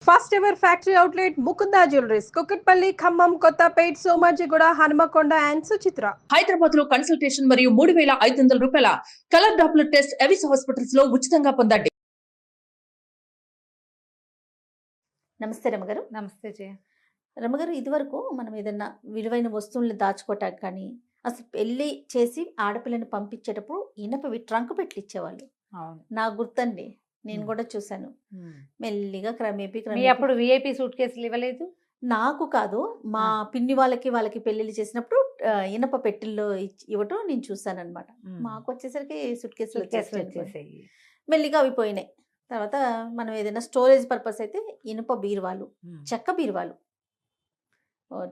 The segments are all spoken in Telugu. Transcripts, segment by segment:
First ever factory outlet Mukunda jewelleries Kukatpally Khammam Kothapet Somajiguda Hanumakonda and Suchitra. Hyderabad లో కన్సల్టేషన్ మరియు 3,500 రూపాయల colour doppler test Avis hospitals లో ఉచితంగా పొందండి. నమస్తే రమగారు. నమస్తే జయ. రమగారు, ఇదివరకు మనం ఏదన్నా విలువైన వస్తువుల్ని దాచుకోవటానికి కానీ అసలు పెళ్ళి చేసి ఆడపిల్లని పంపించేటప్పుడు ఇనపవి ట్రంక్ పెట్లు ఇచ్చేవాళ్ళు. అవును, నాకు గుర్తండి, నేను కూడా చూశాను. మెల్లిగా క్రమేపీ మీ అప్పుడు విఐపి సూట్ కేసులు ఇవ్వలేదు? నాకు కాదు, మా పిన్ని వాళ్ళకి పెళ్ళిళ్ళు చేసినప్పుడు ఇనప పెట్టెల్లో ఇవ్వటం నేను చూసాను అనమాట. మాకు వచ్చేసరికి సూట్ కేసులు వచ్చేసాయి. మెల్లిగా అవి పోయినాయి. తర్వాత మనం ఏదైనా స్టోరేజ్ పర్పస్ అయితే ఇనుప బీరువాలు, చెక్క బీరువాలు,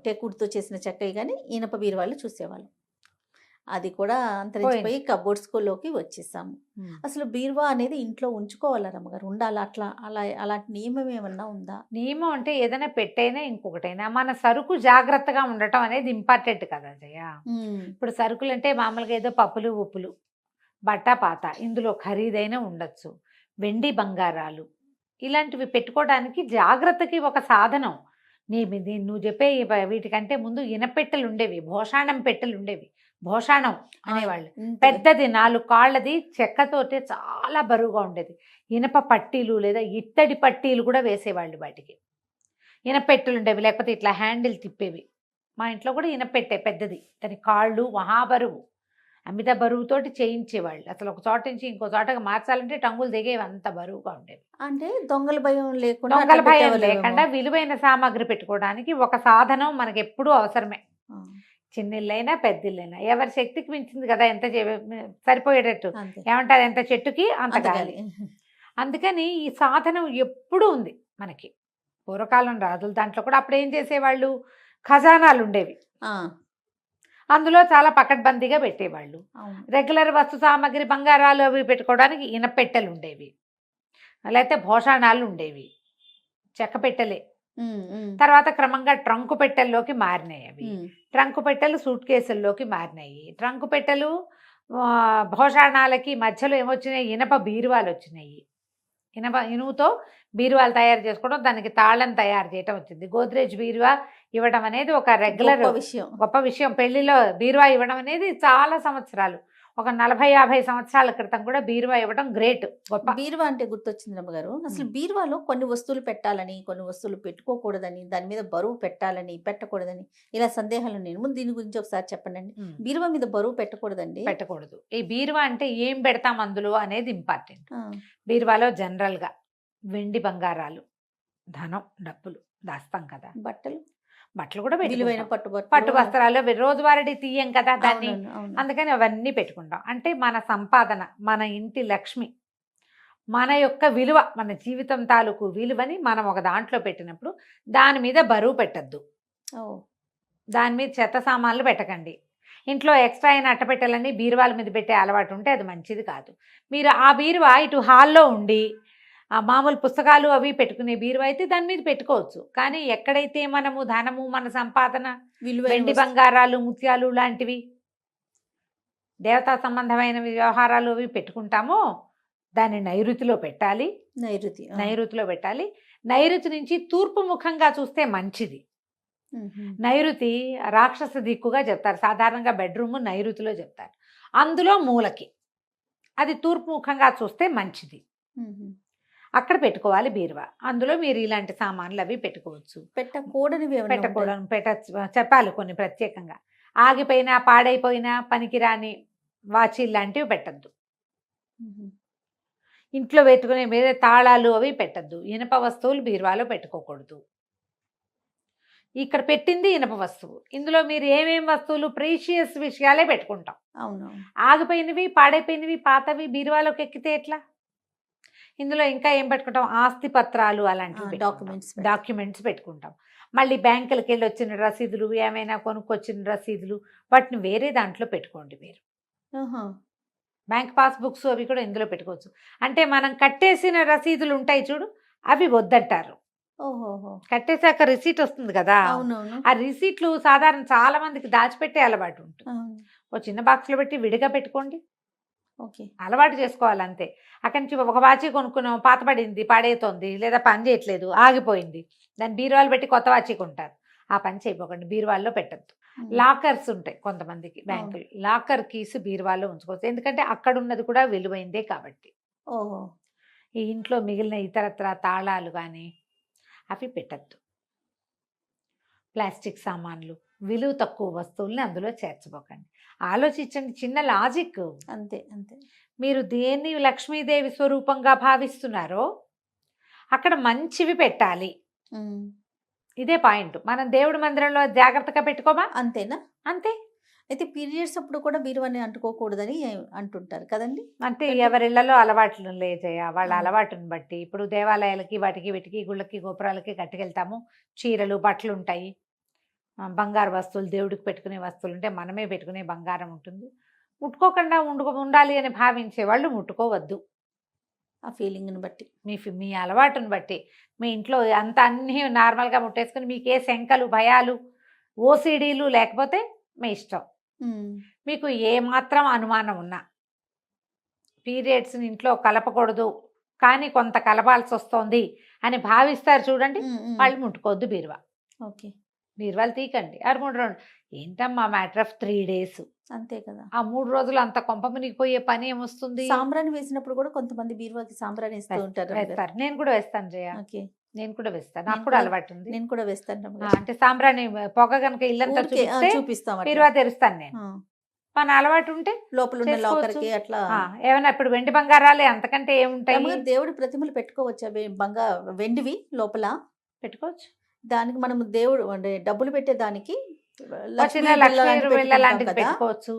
టెకుడ్తో చేసిన చెక్కవి కానీ ఇనుప బీరువాలు చూసేవాళ్ళు. అది కూడా అంతరించిపోయి కబోర్డ్స్లోకి వచ్చేసాము. అసలు బీరువా అనేది ఇంట్లో ఉంచుకోవాలా రమ్మగారు? ఉండాలి అట్లా? అలాంటి నియమం ఏమన్నా ఉందా? నియమం అంటే ఏదైనా పెట్టైనా ఇంకొకటైనా మన సరుకు జాగ్రత్తగా ఉండటం అనేది ఇంపార్టెంట్ కదా జయ. ఇప్పుడు సరుకులు అంటే మామూలుగా ఏదో పప్పులు ఉప్పులు బట్ట పాత, ఇందులో ఖరీదైన ఉండొచ్చు, వెండి బంగారాలు ఇలాంటివి పెట్టుకోవడానికి జాగ్రత్తకి ఒక సాధనం. నువ్వు చెప్పే వీటికంటే ముందు ఇనపెట్టెలు ఉండేవి, భోషాణం పెట్టెలు ఉండేవి. భోషాణం అనేవాళ్ళు, పెద్దది 4 కాళ్ళది, చెక్కతోటే చాలా బరువుగా ఉండేది. ఇనప పట్టీలు లేదా ఇత్తడి పట్టీలు కూడా వేసేవాళ్ళు వాటికి. ఇనపెట్టెలు ఉండేవి, లేకపోతే ఇట్లా హ్యాండిల్ తిప్పేవి. మా ఇంట్లో కూడా ఇనపెట్టే పెద్దది, దాని కాళ్ళు మహాబరువు, అమిత బరువుతోటి చేయించేవాళ్ళు. అసలు ఒక చోట నుంచి ఇంకో చోటకి మార్చాలంటే టంగులు దిగేవి, అంత బరువుగా ఉండేవి. అంటే దొంగల భయం లేకుండా, దొంగల భయం లేకుండా విలువైన సామాగ్రి పెట్టుకోవడానికి ఒక సాధనం మనకి ఎప్పుడూ అవసరమే. చిన్నిళ్ళైనా పెద్దిళ్ళైనా ఎవరి శక్తికి మించింది కదా, ఎంత సరిపోయేటట్టు ఏమంటారు, ఎంత చెట్టుకి అంత గాలి. అందుకని ఈ సాధనం ఎప్పుడూ ఉంది మనకి. పూర్వకాలం రాజుల దాంట్లో కూడా అప్పుడు ఏం చేసేవాళ్ళు, ఖజానాలు ఉండేవి, అందులో చాలా పకడ్బందీగా పెట్టేవాళ్ళు. రెగ్యులర్ వస్తు సామాగ్రి బంగారాలు అవి పెట్టుకోవడానికి ఇనపెట్టెలు ఉండేవి, లేకపోతే భోషాణాలు ఉండేవి, చెక్క పెట్టెలే. తర్వాత క్రమంగా ట్రంకు పెట్టెల్లోకి మారినాయి అవి. ట్రంకు పెట్టెలు సూట్ కేసుల్లోకి మారినాయి. ట్రంకు పెట్టెలు భోషాణాలకి మధ్యలో ఏమొచ్చినాయి, ఇనప బీరువాలు వచ్చినాయి. ఇనుముతో బీరువాలు తయారు చేసుకోవడం, దానికి తాళం తయారు చేయటం వచ్చింది. గోద్రేజ్ బీరువా ఇవ్వడం అనేది ఒక రెగ్యులర్ గొప్ప విషయం. పెళ్లిలో బీరువా ఇవ్వడం అనేది చాలా సంవత్సరాలు, ఒక 40-50 సంవత్సరాల క్రితం కూడా బీరువా ఇవ్వడం గ్రేట్, గొప్ప. బీరువా అంటే గుర్తొచ్చింది రమ్మగారు, అసలు బీరువాలో కొన్ని వస్తువులు పెట్టాలని, కొన్ని వస్తువులు పెట్టుకోకూడదని, దాని మీద బరువు పెట్టాలని పెట్టకూడదని ఇలా సందేహాలు నేను. ముందు దీని గురించి ఒకసారి చెప్పండి. బీరువా మీద బరువు పెట్టకూడదండి? పెట్టకూడదు. ఈ బీరువా అంటే ఏం పెడతాం అందులో అనేది ఇంపార్టెంట్. బీరువాలో జనరల్గా వెండి బంగారాలు, ధనం, డబ్బులు దాస్తాం కదా. బట్టలు కూడా విలువైన పట్టు వస్త్రాలు, రోజువారీ తీయం కదా దాన్ని, అందుకని అవన్నీ పెట్టుకుంటాం. అంటే మన సంపాదన, మన ఇంటి లక్ష్మి, మన యొక్క విలువ, మన జీవితం తాలూకు విలువని మనం ఒక దాంట్లో పెట్టినప్పుడు దాని మీద బరువు పెట్టద్దు. దాని మీద చెత్త సామాన్లు పెట్టకండి. ఇంట్లో ఎక్స్ట్రా అయిన అట్టపెట్టెలన్నీ బీరువాల మీద పెట్టే అలవాటు ఉంటే అది మంచిది కాదు. మీరు ఆ బీరువా ఇటు హాల్లో ఉండి మామూలు పుస్తకాలు అవి పెట్టుకునే బీరువా అయితే దాని మీద పెట్టుకోవచ్చు. కానీ ఎక్కడైతే మనము ధనము, మన సంపాదన, వెండి బంగారాలు, ముత్యాలు లాంటివి దేవతా సంబంధమైన వ్యవహారాలు అవి పెట్టుకుంటామో దాన్ని నైరుతిలో పెట్టాలి. నైరుతిలో పెట్టాలి. నైరుతి నుంచి తూర్పు ముఖంగా చూస్తే మంచిది. నైరుతి రాక్షస దిక్కుగా చెప్తారు, సాధారణంగా బెడ్రూమ్ నైరుతిలో చెప్తారు. అందులో మూలకి, అది తూర్పు ముఖంగా చూస్తే మంచిది. అక్కడ పెట్టుకోవాలి బీరువా. అందులో మీరు ఇలాంటి సామాన్లు అవి పెట్టుకోవచ్చు. చెప్పాలి కొన్ని ప్రత్యేకంగా. ఆగిపోయినా, పాడైపోయినా, పనికిరాని వాచీలు లాంటివి పెట్టద్దు. ఇంట్లో పెట్టుకునే మీద తాళాలు అవి పెట్టద్దు. ఇనప వస్తువులు బీరువాలో పెట్టుకోకూడదు. ఇక్కడ పెట్టింది ఇనప వస్తువు, ఇందులో మీరు ఏమేం వస్తువులు, ప్రీషియస్ విషయాలే పెట్టుకుంటాం. ఆగిపోయినవి, పాడైపోయినవి, పాతవి బీరువాలోకి ఎక్కితే ఎట్లా? ఇందులో ఇంకా ఏం పెట్టుకుంటాం, ఆస్తి పత్రాలు అలాంటివి, డాక్యుమెంట్స్ పెట్టుకుంటాం. మళ్ళీ బ్యాంకులకి వెళ్ళి వచ్చిన రసీదులు, ఏమైనా కొనుక్కొచ్చిన రసీదులు, వాటిని వేరే దాంట్లో పెట్టుకోండి మీరు. బ్యాంక్ పాస్బుక్స్ అవి కూడా ఇందులో పెట్టుకోవచ్చు. అంటే మనం కట్టేసిన రసీదులు ఉంటాయి చూడు, అవి వద్దంటారు. కట్టేశాక రిసీట్ వస్తుంది కదా, ఆ రిసీట్లు సాధారణ చాలా మందికి దాచిపెట్టే అలవాటు ఉంటుంది. ఓ చిన్న బాక్స్లో పెట్టి విడిగా పెట్టుకోండి. ఓకే. అలవాటు చేసుకోవాలి అంతే. అక్కడి నుంచి ఒక వాచి కొనుక్కున్నాం, పాతపడింది, పాడైతోంది, లేదా పని చేయట్లేదు, ఆగిపోయింది, దాన్ని బీరువాలు పెట్టి కొత్త వాచి కొంటారు. ఆ పని చేయపోకండి, బీరువాల్లో పెట్టద్దు. లాకర్స్ ఉంటాయి కొంతమందికి బ్యాంకులు, లాకర్ కీస్ బీరువాల్లో ఉంచుకోవచ్చు, ఎందుకంటే అక్కడ ఉన్నది కూడా విలువైందే కాబట్టి. ఓహో. ఈ ఇంట్లో మిగిలిన ఇతరత్ర తాళాలు కానీ అవి పెట్టద్దు. ప్లాస్టిక్ సామాన్లు, విలువ తక్కువ వస్తువుల్ని అందులో చేర్చబోకండి. ఆలోచించండి, చిన్న లాజిక్ అంతే అంతే. మీరు దేన్ని లక్ష్మీదేవి స్వరూపంగా భావిస్తున్నారో అక్కడ మంచివి పెట్టాలి. ఇదే పాయింట్. మనం దేవుడి మందిరంలో జాగ్రత్తగా పెట్టుకోమా, అంతేనా? అంతే. అయితే పీరియడ్స్ అప్పుడు కూడా బీరువాని అంటుకోకూడదని అంటుంటారు కదండి. అంటే ఎవరిళ్లలో అలవాట్లు లేజయ్య, వాళ్ళ అలవాటుని బట్టి. ఇప్పుడు దేవాలయాలకి వాటికి వీటికి గుళ్ళకి గోపురాలకి కట్టుకెళ్తాము, చీరలు బట్టలు ఉంటాయి, బంగారు వస్తువులు, దేవుడికి పెట్టుకునే వస్తువులు ఉంటే మనమే పెట్టుకునే బంగారం ఉంటుంది. ముట్టుకోకుండా ఉండాలి అని భావించే వాళ్ళు ముట్టుకోవద్దు. ఆ ఫీలింగ్ని బట్టి, మీ అలవాటుని బట్టి. మీ ఇంట్లో అంత అన్నీ నార్మల్గా ముట్టేసుకుని మీకు ఏ శంకలు భయాలు ఓసిడీలు లేకపోతే మీ ఇష్టం. మీకు ఏమాత్రం అనుమానం ఉన్నా పీరియడ్స్ని ఇంట్లో కలపకూడదు కానీ కొంత కలపాల్సి వస్తుంది అని భావిస్తారు చూడండి, వాళ్ళు ముట్టుకోవద్దు బీరువా. ఓకే. బీరువాలు తీకండి. 3 ఏంటమ్మా మ్యాటర్ ఆఫ్ 3 days, అంతే కదా. ఆ 3 రోజులు అంత కొంప మునిగిపోయే పని ఏమొస్తుంది? సాంబ్రాణి వేసినప్పుడు కూడా కొంతమంది బీరువాకి సాంబ్రాణి ఇస్తూ ఉంటారు. వేస్తారు, నేను కూడా వేస్తాను జయ. ఓకే. నేను కూడా వేస్తాను, నాకు కూడా అలవాటు ఉంది. నేను కూడా వేస్తాను. అంటే సాంబ్రాణి పొగ కనుక ఇల్లంతా చూపిస్తాం, బీరువా తెరుస్తాను నేను. మన అలవాటు ఉంటే లోపల ఉన్న లాకర్కి అట్లా ఏమైనా ఇప్పుడు వెండి బంగారాలే, అంతకంటే ఏముంటాయి? దేవుడి ప్రతిమలు పెట్టుకోవచ్చా? వెండివి లోపల పెట్టుకోవచ్చు. దానికి మనం దేవుడు అంటే డబ్బులు పెట్టే దానికి లక్ష్మీ లాంటిది పెట్టుకోవచ్చు.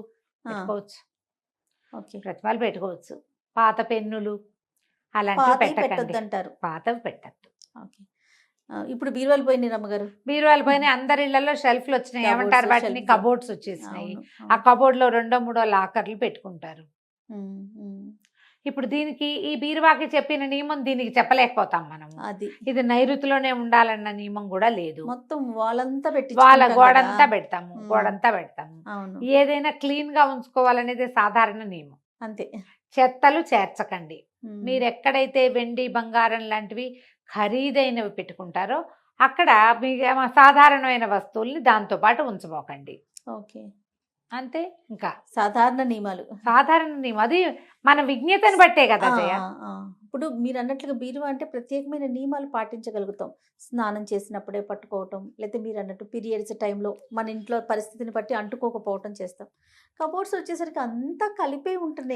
ప్రతిమలు పెట్టుకోవచ్చు. పాత పెన్నులు అలాంటివి పెట్టద్దంటారు, పాతవి పెట్టద్దు. ఇప్పుడు బీరువాలు పోయినాయి రమ్మగారు. బీరువాలు పోయినాయి, అందరి ఇళ్లలో షెల్ఫ్లు వచ్చినాయి, ఏమంటారు వాటిని, కబోర్డ్స్ వచ్చేసినాయి. ఆ కబోర్డ్ లో 2-3 లాకర్లు పెట్టుకుంటారు. ఇప్పుడు దీనికి ఈ బీరువాకి చెప్పిన నియమం దీనికి చెప్పలేకపోతాం మనం. ఇది నైరుతిలోనే ఉండాలన్న నియమం కూడా లేదు. మొత్తం వాళ్ళంతా పెట్టి గోడంతా పెడతాము. ఏదైనా క్లీన్ గా ఉంచుకోవాలనేది సాధారణ నియమం. అంతే. చెత్తలు చేర్చకండి. మీరు ఎక్కడైతే వెండి బంగారం లాంటివి ఖరీదైనవి పెట్టుకుంటారో అక్కడ మీ సాధారణమైన వస్తువుల్ని దాంతో పాటు ఉంచబోకండి. ఓకే, అంతే. ఇంకా సాధారణ నియమాలు, అది మన విజ్ఞతను బట్టే కదా జయ. ఇప్పుడు మీరు అన్నట్లుగా బీరువా అంటే ప్రత్యేకమైన నియమాలు పాటించగలుగుతాం. స్నానం చేసినప్పుడే పట్టుకోవటం, లేకపోతే మీరు అన్నట్టు పీరియడ్స్ టైంలో మన ఇంట్లో పరిస్థితిని బట్టి అంటుకోకపోవటం చేస్తాం. కబోర్డ్స్ వచ్చేసరికి అంతా కలిపే ఉంటుంది.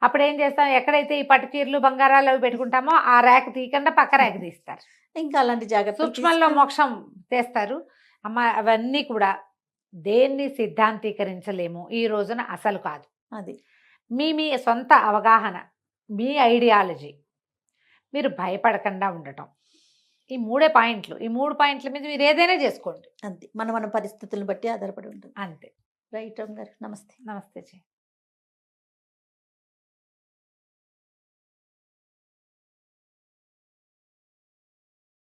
అప్పుడు ఏం చేస్తాం, ఎక్కడైతే ఈ పట్టు చీరలు బంగారాలు అవి పెట్టుకుంటామో ఆ ర్యాక్ తీయకుండా పక్క ర్యాక్ తీస్తారు. ఇంకా అలాంటి జాగ్రత్త, సూక్ష్మంలో మోక్షం చేస్తారు. అమ్మ అవన్నీ కూడా దేన్ని సిద్ధాంతీకరించలేము ఈ రోజున, అసలు కాదు. అది మీ సొంత అవగాహన, మీ ఐడియాలజీ, మీరు భయపడకుండా ఉండటం, ఈ 3 పాయింట్లు. ఈ 3 పాయింట్ల మీద మీరు ఏదైనా చేసుకోండి. అంతే, మన పరిస్థితులను బట్టి ఆధారపడి ఉంటుంది. అంతే. రైట్ గారు, నమస్తే. నమస్తే జీ.